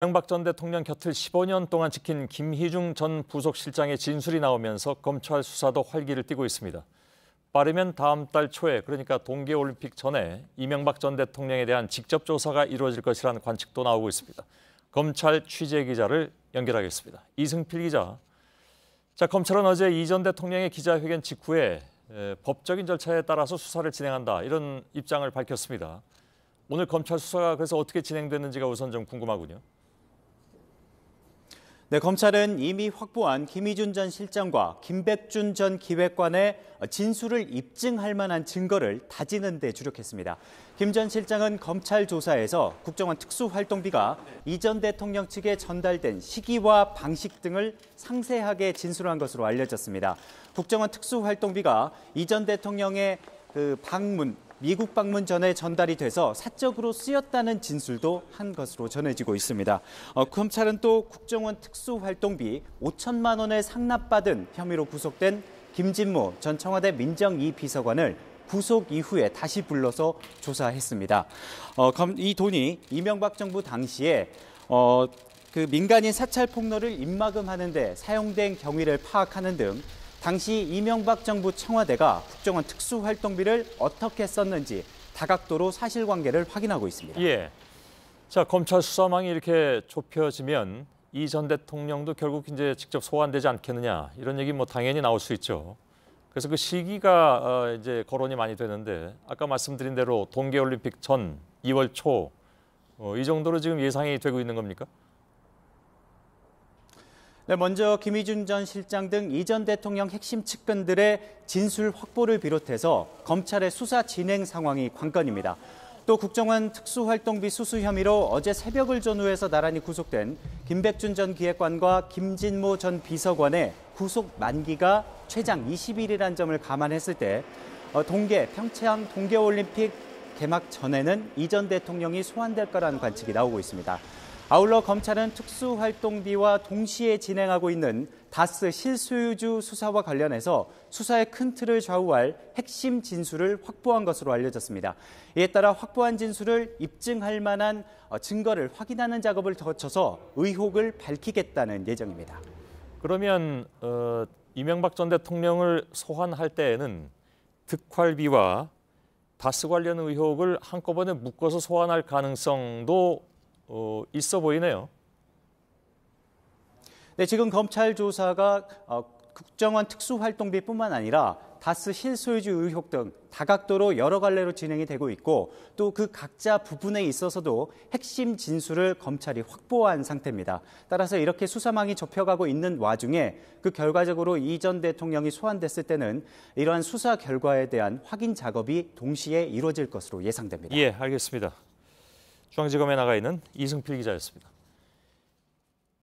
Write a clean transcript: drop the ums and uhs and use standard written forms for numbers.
이명박 전 대통령 곁을 15년 동안 지킨 김희중 전 부속실장의 진술이 나오면서 검찰 수사도 활기를 띠고 있습니다. 빠르면 다음 달 초에, 그러니까 동계올림픽 전에 이명박 전 대통령에 대한 직접 조사가 이루어질 것이라는 관측도 나오고 있습니다. 검찰 취재기자를 연결하겠습니다. 이승필 기자. 자, 검찰은 어제 이 전 대통령의 기자회견 직후에 법적인 절차에 따라서 수사를 진행한다, 이런 입장을 밝혔습니다. 오늘 검찰 수사가 그래서 어떻게 진행됐는지가 우선 좀 궁금하군요. 네, 검찰은 이미 확보한 김희중 전 실장과 김백준 전 기획관의 진술을 입증할 만한 증거를 다지는 데 주력했습니다. 김 전 실장은 검찰 조사에서 국정원 특수활동비가 이 전 대통령 측에 전달된 시기와 방식 등을 상세하게 진술한 것으로 알려졌습니다. 국정원 특수활동비가 이 전 대통령의 미국 방문 전에 전달이 돼서 사적으로 쓰였다는 진술도 한 것으로 전해지고 있습니다. 검찰은 또 국정원 특수활동비 5천만 원을 상납받은 혐의로 구속된 김진모 전 청와대 민정 2 비서관을 구속 이후에 다시 불러서 조사했습니다. 이 돈이 이명박 정부 당시에 민간인 사찰 폭로를 입막음하는 데 사용된 경위를 파악하는 등 당시 이명박 정부 청와대가 국정원 특수활동비를 어떻게 썼는지 다각도로 사실관계를 확인하고 있습니다. 예. 자, 검찰 수사망이 이렇게 좁혀지면 이 전 대통령도 결국 이제 직접 소환되지 않겠느냐, 이런 얘기 당연히 나올 수 있죠. 그래서 그 시기가 이제 거론이 많이 되는데, 아까 말씀드린 대로 동계올림픽 전 2월 초 이 정도로 지금 예상이 되고 있는 겁니까? 네, 먼저 김희중 전 실장 등 이 전 대통령 핵심 측근들의 진술 확보를 비롯해서 검찰의 수사 진행 상황이 관건입니다. 또 국정원 특수활동비 수수 혐의로 어제 새벽을 전후해서 나란히 구속된 김백준 전 기획관과 김진모 전 비서관의 구속 만기가 최장 20일이라는 점을 감안했을 때 평창 동계올림픽 개막 전에는 이 전 대통령이 소환될 거라는 관측이 나오고 있습니다. 아울러 검찰은 특수활동비와 동시에 진행하고 있는 다스 실소유주 수사와 관련해서 수사의 큰 틀을 좌우할 핵심 진술을 확보한 것으로 알려졌습니다. 이에 따라 확보한 진술을 입증할 만한 증거를 확인하는 작업을 거쳐서 의혹을 밝히겠다는 예정입니다. 그러면 이명박 전 대통령을 소환할 때에는 특활비와 다스 관련 의혹을 한꺼번에 묶어서 소환할 가능성도 있어 보이네요. 네, 지금 검찰 조사가 국정원 특수활동비뿐만 아니라 다스 실소유주 의혹 등 다각도로 여러 갈래로 진행이 되고 있고, 또 그 각자 부분에 있어서도 핵심 진술을 검찰이 확보한 상태입니다. 따라서 이렇게 수사망이 좁혀가고 있는 와중에 그 결과적으로 이 전 대통령이 소환됐을 때는 이러한 수사 결과에 대한 확인 작업이 동시에 이루어질 것으로 예상됩니다. 예, 알겠습니다. 중앙지검에 나가 있는 이승필 기자였습니다.